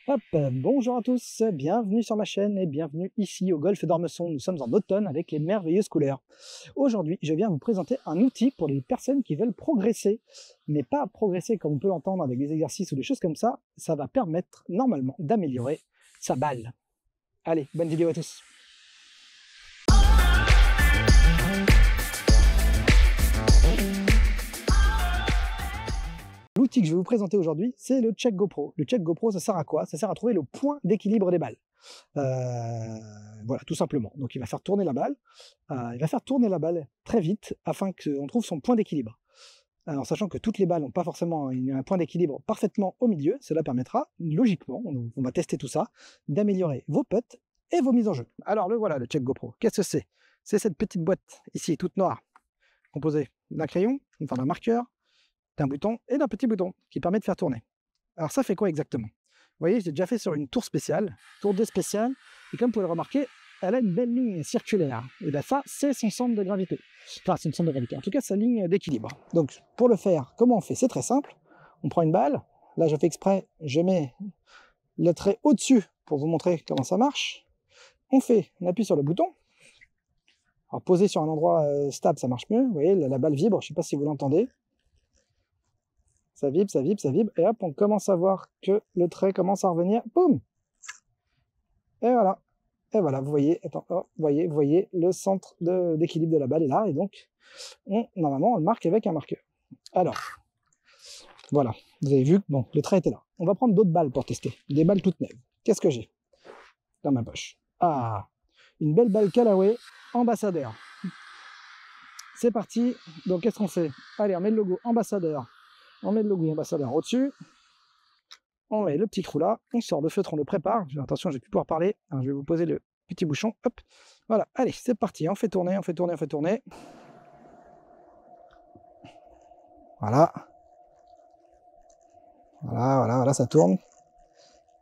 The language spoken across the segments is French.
Hop, bonjour à tous, bienvenue sur ma chaîne et bienvenue ici au Golfe d'Ormesson. Nous sommes en automne avec les merveilleuses couleurs. Aujourd'hui, je viens vous présenter un outil pour les personnes qui veulent progresser, mais pas progresser comme on peut l'entendre avec des exercices ou des choses comme ça. Ça va permettre normalement d'améliorer sa balle. Allez, bonne vidéo à tous. L'outil que je vais vous présenter aujourd'hui, c'est le Check GoPro. Le Check GoPro, ça sert à quoi? Ça sert à trouver le point d'équilibre des balles. Voilà, tout simplement. Donc il va faire tourner la balle. Il va faire tourner la balle très vite afin qu'on trouve son point d'équilibre. En sachant que toutes les balles n'ont pas forcément un point d'équilibre parfaitement au milieu, cela permettra, logiquement, on va tester tout ça, d'améliorer vos putts et vos mises en jeu. Alors le voilà, le Check GoPro. Qu'est-ce que c'est? C'est cette petite boîte ici, toute noire, composée d'un crayon, enfin d'un marqueur, d'un bouton et d'un petit bouton qui permet de faire tourner. Alors ça fait quoi exactement? Vous voyez, j'ai déjà fait sur une tour spéciale, tour 2 spéciale, et comme vous pouvez le remarquer, elle a une belle ligne circulaire. Et bien ça, c'est son centre de gravité. Enfin, c'est une centre de gravité, en tout cas sa ligne d'équilibre. Donc pour le faire, comment on fait? C'est très simple. On prend une balle, là je fais exprès, je mets le trait au-dessus pour vous montrer comment ça marche. On appuie sur le bouton. Alors poser sur un endroit stable, ça marche mieux. Vous voyez, la balle vibre, je ne sais pas si vous l'entendez. Ça vibre, ça vibre, ça vibre, et hop, on commence à voir que le trait commence à revenir, boum! Et voilà, vous voyez, vous voyez, le centre d'équilibre de la balle est là, et donc, normalement, on le marque avec un marqueur. Alors, voilà, vous avez vu que bon, le trait était là. On va prendre d'autres balles pour tester, des balles toutes neuves. Qu'est-ce que j'ai dans ma poche? Ah, une belle balle Callaway ambassadeur. C'est parti, donc qu'est-ce qu'on fait? Allez, on met le logo ambassadeur. On met le logo ambassadeur au-dessus, on met le petit trou là, on sort le feutre, on le prépare. Attention, je vais plus pouvoir parler. Alors, je vais vous poser le petit bouchon. Hop, voilà, allez, c'est parti. On fait tourner, on fait tourner, on fait tourner. Voilà. Voilà, ça tourne.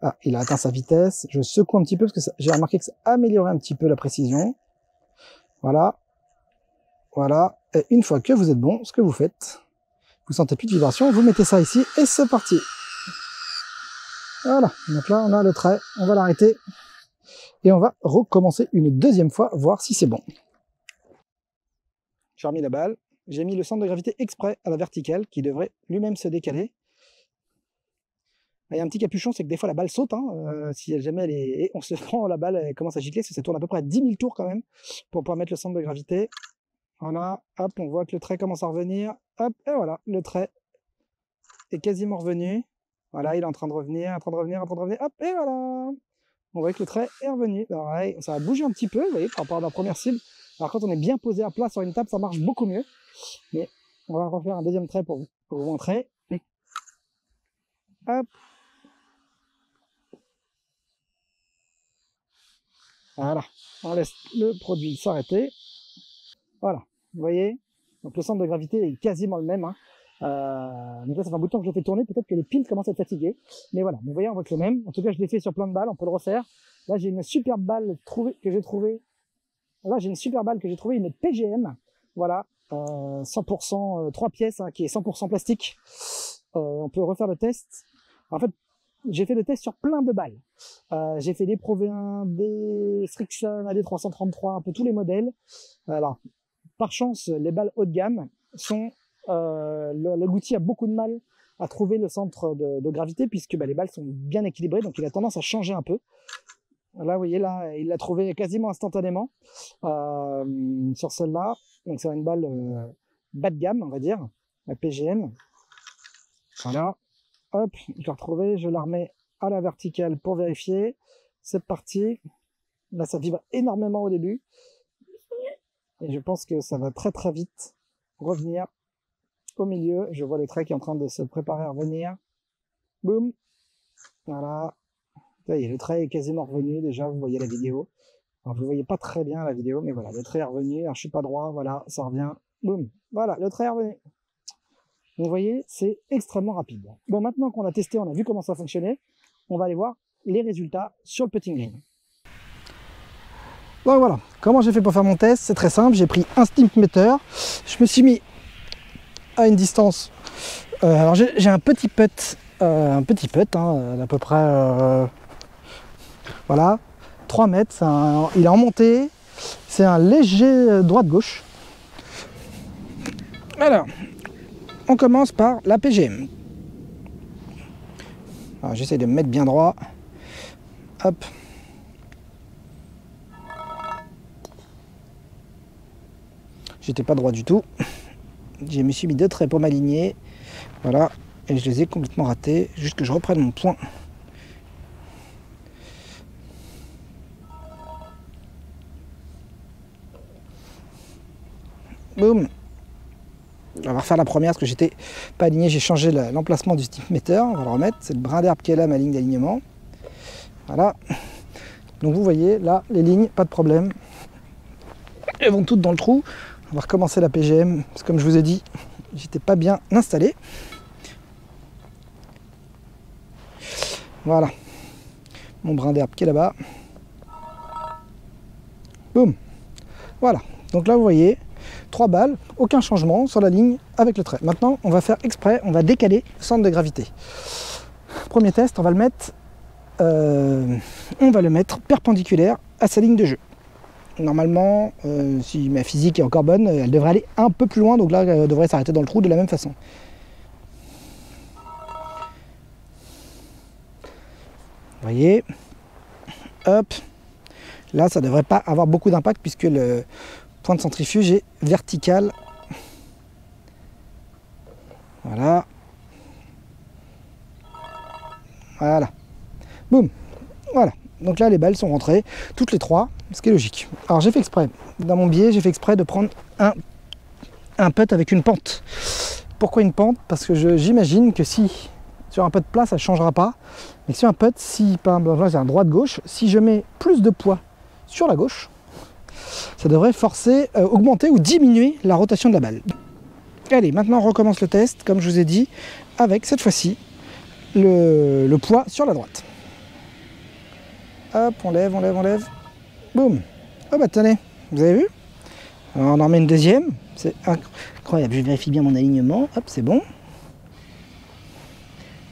Ah, il a atteint sa vitesse. Je secoue un petit peu parce que j'ai remarqué que ça a amélioré un petit peu la précision. Voilà. Et une fois que vous êtes bon, ce que vous faites, vous sentez plus de vibration, vous mettez ça ici et c'est parti. Voilà, donc là on a le trait, on va l'arrêter et on va recommencer une deuxième fois, voir si c'est bon. J'ai remis la balle, j'ai mis le centre de gravité exprès à la verticale qui devrait lui-même se décaler. Il y a un petit capuchon, c'est que des fois la balle saute, si jamais elle est... Et on se prend la balle, elle commence à gicler, parce que ça tourne à peu près à 10 000 tours quand même, pour pouvoir mettre le centre de gravité. Voilà, hop, on voit que le trait commence à revenir, hop, et voilà, le trait est quasiment revenu. Voilà, il est en train de revenir, hop, et voilà. On voit que le trait est revenu. Pareil, ça va bouger un petit peu, vous voyez, par rapport à la première cible. Alors quand on est bien posé à plat sur une table, ça marche beaucoup mieux. Mais on va refaire un deuxième trait pour vous montrer. Hop. Voilà, on laisse le produit s'arrêter. Voilà, vous voyez, donc le centre de gravité est quasiment le même. Donc là, ça fait un bout de temps que je le fais tourner, peut-être que les piles commencent à être fatiguées. Mais voilà, vous voyez, on voit que le même. En tout cas, je l'ai fait sur plein de balles, on peut le refaire. Là, j'ai une superbe balle que j'ai trouvée. Là, j'ai une super balle que j'ai trouvée, une PGM. Voilà, 100% 3 pièces, qui est 100% plastique. On peut refaire le test. En fait, j'ai fait le test sur plein de balles. J'ai fait des Pro V1, des Strixon, des 333, un peu tous les modèles. Alors, par chance, les balles haut de gamme sont... l'outil a beaucoup de mal à trouver le centre de gravité puisque les balles sont bien équilibrées, donc il a tendance à changer un peu. Là, vous voyez, là, il l'a trouvé quasiment instantanément sur celle-là. Donc c'est une balle bas de gamme, on va dire, la PGM. Voilà. Hop, je l'ai retrouvée, je la remets à la verticale pour vérifier. C'est parti. Là, ça vibre énormément au début. Et je pense que ça va très très vite revenir au milieu. Je vois le trait qui est en train de se préparer à revenir. Boum. Voilà. Ça y est, le trait est quasiment revenu déjà, vous voyez la vidéo. Alors, vous ne voyez pas très bien la vidéo, mais voilà, le trait est revenu. Alors, je suis pas droit, voilà, ça revient. Boum. Voilà, le trait est revenu. Donc, vous voyez, c'est extrêmement rapide. Bon, maintenant qu'on a testé, on a vu comment ça fonctionnait, on va aller voir les résultats sur le putting green. Donc voilà, comment j'ai fait pour faire mon test? C'est très simple, j'ai pris un stimpmeter, je me suis mis à une distance. Alors j'ai un petit putt un petit putt, hein, d'à peu près voilà, 3 mètres, il est en montée, c'est un léger droite-gauche. Alors, on commence par la PGM. Alors j'essaie de me mettre bien droit. Hop. J'étais pas droit du tout. Je me suis mis 2 traits pour m'aligner. Voilà. Et je les ai complètement ratés. Juste que je reprenne mon point. Boum. On va refaire la première parce que j'étais pas aligné. J'ai changé l'emplacement du stimpmeter. On va le remettre. C'est le brin d'herbe qui est là, ma ligne d'alignement. Voilà. Donc vous voyez, là, les lignes, pas de problème. Elles vont toutes dans le trou. On va recommencer la PGM, parce que comme je vous ai dit, j'étais pas bien installé. Voilà. Mon brin d'herbe qui est là-bas. Boum. Voilà. Donc là, vous voyez, 3 balles, aucun changement sur la ligne avec le trait. Maintenant, on va faire exprès, on va décaler le centre de gravité. Premier test, on va le mettre perpendiculaire à sa ligne de jeu. Normalement, si ma physique est encore bonne, elle devrait aller un peu plus loin, donc là, elle devrait s'arrêter dans le trou de la même façon. Vous voyez, hop, là, ça ne devrait pas avoir beaucoup d'impact puisque le point de centrifuge est vertical. Voilà. Voilà. Boum. Voilà. Donc là, les balles sont rentrées, toutes les 3, ce qui est logique. Alors j'ai fait exprès, dans mon biais, j'ai fait exprès de prendre un putt avec une pente. Pourquoi une pente? Parce que j'imagine que si sur un putt plat, ça ne changera pas. Mais sur un putt, si par exemple, c'est un droite-gauche, si je mets plus de poids sur la gauche, ça devrait forcer, augmenter ou diminuer la rotation de la balle. Allez, maintenant on recommence le test, comme je vous ai dit, avec cette fois-ci le poids sur la droite. Hop, on lève, on lève, on lève. Boum. Oh bah tenez, vous avez vu? Alors, on en remet une deuxième. C'est incroyable. Je vérifie bien mon alignement. Hop, c'est bon.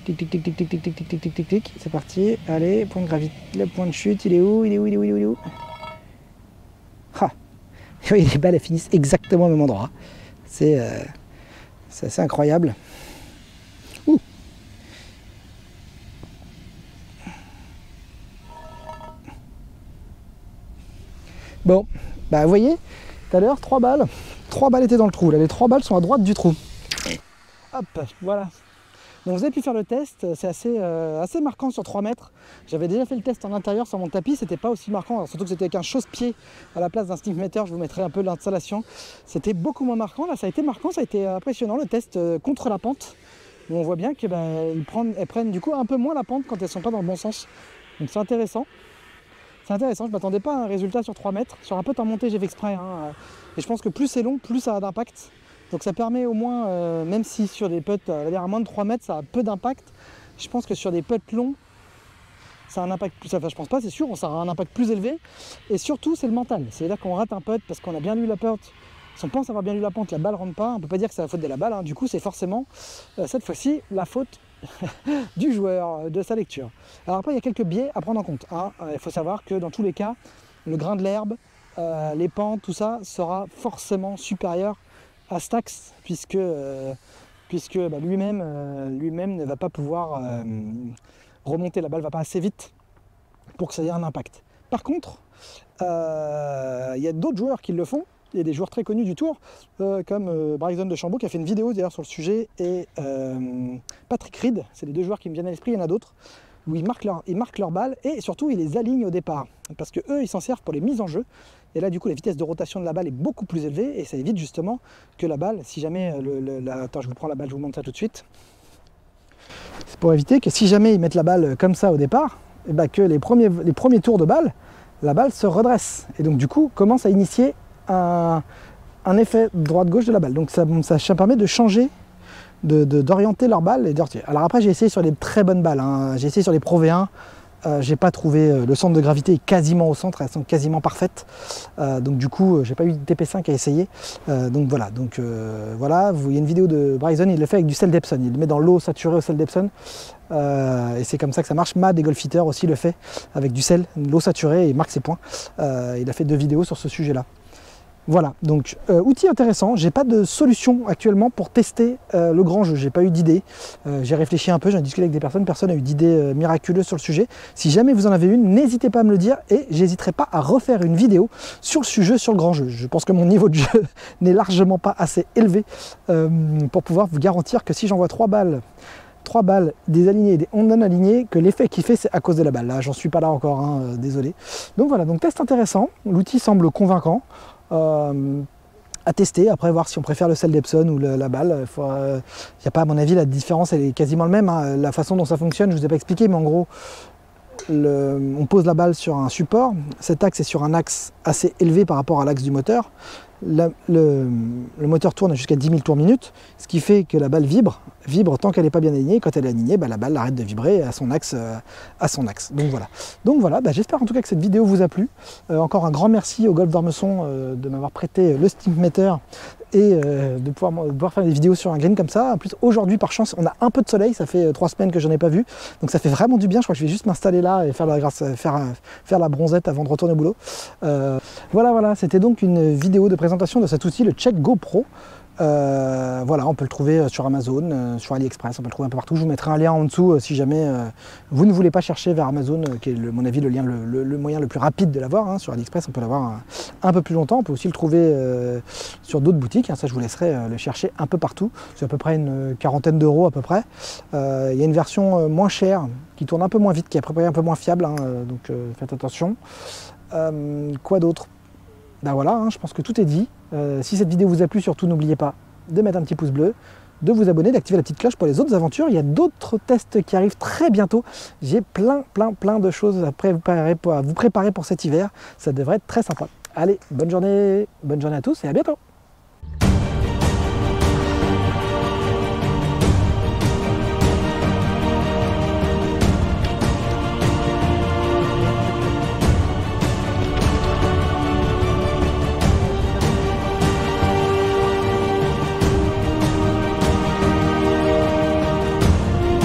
Tic, tic, tic, tic, tic, tic, tic, tic, tic, tic, tic, tic. C'est parti. Allez, point de gravité. Le point de chute, il est où? Il est où? Il est où? Il est où? Il est où? Ah. Oui, les balles, elles finissent exactement au même endroit. C'est assez incroyable. Ouh. Bon, bah vous voyez, tout à l'heure, 3 balles étaient dans le trou. Là, les 3 balles sont à droite du trou. Hop, voilà. Donc vous avez pu faire le test, c'est assez marquant sur 3 mètres. J'avais déjà fait le test en intérieur sur mon tapis, c'était pas aussi marquant, surtout que c'était avec un chausse-pied à la place d'un stimpmeter. Je vous mettrai un peu l'installation. C'était beaucoup moins marquant. Là, ça a été marquant, ça a été impressionnant le test contre la pente. Où on voit bien qu'elles prennent du coup un peu moins la pente quand elles sont pas dans le bon sens. Donc c'est intéressant. C'est intéressant, je ne m'attendais pas à un résultat sur 3 mètres. Sur un putt en montée, j'ai fait exprès. Hein, et je pense que plus c'est long, plus ça a d'impact. Donc ça permet au moins, même si sur des putts à moins de 3 mètres, ça a peu d'impact, je pense que sur des putts longs, ça a un impact plus, enfin je pense pas, c'est sûr, ça aura un impact plus élevé. Et surtout, c'est le mental. C'est-à-dire qu'on rate un putt parce qu'on a bien lu la pente. Si on pense avoir bien lu la pente, la balle ne rentre pas. On ne peut pas dire que c'est la faute de la balle. Hein. Du coup, c'est forcément, cette fois-ci, la faute du joueur, de sa lecture. Alors après, il y a quelques biais à prendre en compte. Hein. Il faut savoir que dans tous les cas, le grain de l'herbe, les pentes, tout ça, sera forcément supérieur à Stax, puisque bah, lui-même ne va pas pouvoir remonter, la balle ne va pas assez vite pour que ça ait un impact. Par contre, il y a d'autres joueurs qui le font. Il y a des joueurs très connus du tour, comme Bryson DeChambeau qui a fait une vidéo d'ailleurs sur le sujet, et Patrick Reed, c'est les deux joueurs qui me viennent à l'esprit, il y en a d'autres, où ils marquent leur balle et surtout ils les alignent au départ, parce que eux ils s'en servent pour les mises en jeu, et là du coup la vitesse de rotation de la balle est beaucoup plus élevée, et ça évite justement que la balle, si jamais, attends je vous prends la balle, je vous montre ça tout de suite, c'est pour éviter que si jamais ils mettent la balle comme ça au départ, et bah, que les premiers tours de balle, la balle se redresse, et donc du coup commence à initier un effet droite-gauche de la balle. Donc ça permet de changer, d'orienter leur balle et de retirer. Alors après j'ai essayé sur les très bonnes balles, hein. J'ai essayé sur les Pro V1, J'ai pas trouvé, le centre de gravité est quasiment au centre, elles sont quasiment parfaites. Donc du coup, j'ai pas eu de TP5 à essayer. Donc voilà, voilà, il y a une vidéo de Bryson, il le fait avec du sel d'Epsom. Il le met dans l'eau saturée au sel d'Epsom. Et c'est comme ça que ça marche. Mad et Golfeater aussi le fait avec du sel, l'eau saturée, et marque ses points. Il a fait 2 vidéos sur ce sujet-là. Voilà, donc outil intéressant. J'ai pas de solution actuellement pour tester le grand jeu. J'ai pas eu d'idée. J'ai réfléchi un peu, j'ai discuté avec des personnes. Personne n'a eu d'idée miraculeuse sur le sujet. Si jamais vous en avez une, n'hésitez pas à me le dire et j'hésiterai pas à refaire une vidéo sur le sujet, sur le grand jeu. Je pense que mon niveau de jeu n'est largement pas assez élevé pour pouvoir vous garantir que si j'envoie 3 balles, des alignés et des non alignés, que l'effet qu'il fait c'est à cause de la balle. Là j'en suis pas là encore, hein, désolé. Donc voilà, donc test intéressant, l'outil semble convaincant. À tester, après voir si on préfère le sel d'Epsom ou la balle. Il n'y a pas, à mon avis, la différence elle est quasiment le même, hein. La façon dont ça fonctionne, je ne vous ai pas expliqué, mais en gros, on pose la balle sur un support, cet axe est sur un axe assez élevé par rapport à l'axe du moteur. Le moteur tourne jusqu'à 10 000 tours minute, ce qui fait que la balle vibre tant qu'elle n'est pas bien alignée. Quand elle est alignée, la balle arrête de vibrer à son axe. Donc voilà, j'espère en tout cas que cette vidéo vous a plu. Encore un grand merci au Golf d'Ormesson de m'avoir prêté le Stimpmeter et de pouvoir faire des vidéos sur un green comme ça. En plus, aujourd'hui, par chance, on a un peu de soleil. Ça fait 3 semaines que je n'en ai pas vu. Donc ça fait vraiment du bien. Je crois que je vais juste m'installer là et faire la bronzette avant de retourner au boulot. Voilà, c'était donc une vidéo de présentation de cet outil, le Check GoPro. Voilà, on peut le trouver sur Amazon, sur AliExpress, on peut le trouver un peu partout. Je vous mettrai un lien en dessous si jamais vous ne voulez pas chercher vers Amazon, qui est, à mon avis, le moyen le plus rapide de l'avoir. Hein. Sur AliExpress, on peut l'avoir un peu plus longtemps. On peut aussi le trouver sur d'autres boutiques. Hein. Ça, je vous laisserai le chercher un peu partout. C'est à peu près une quarantaine d'euros à peu près. Il y a une version moins chère, qui tourne un peu moins vite, qui est à peu près un peu moins fiable. Hein. Donc faites attention. Quoi d'autre? Voilà, hein, je pense que tout est dit. Si cette vidéo vous a plu, surtout n'oubliez pas de mettre un petit pouce bleu, de vous abonner, d'activer la petite cloche pour les autres aventures. Il y a d'autres tests qui arrivent très bientôt. J'ai plein de choses à vous préparer pour cet hiver. Ça devrait être très sympa. Allez, bonne journée à tous et à bientôt.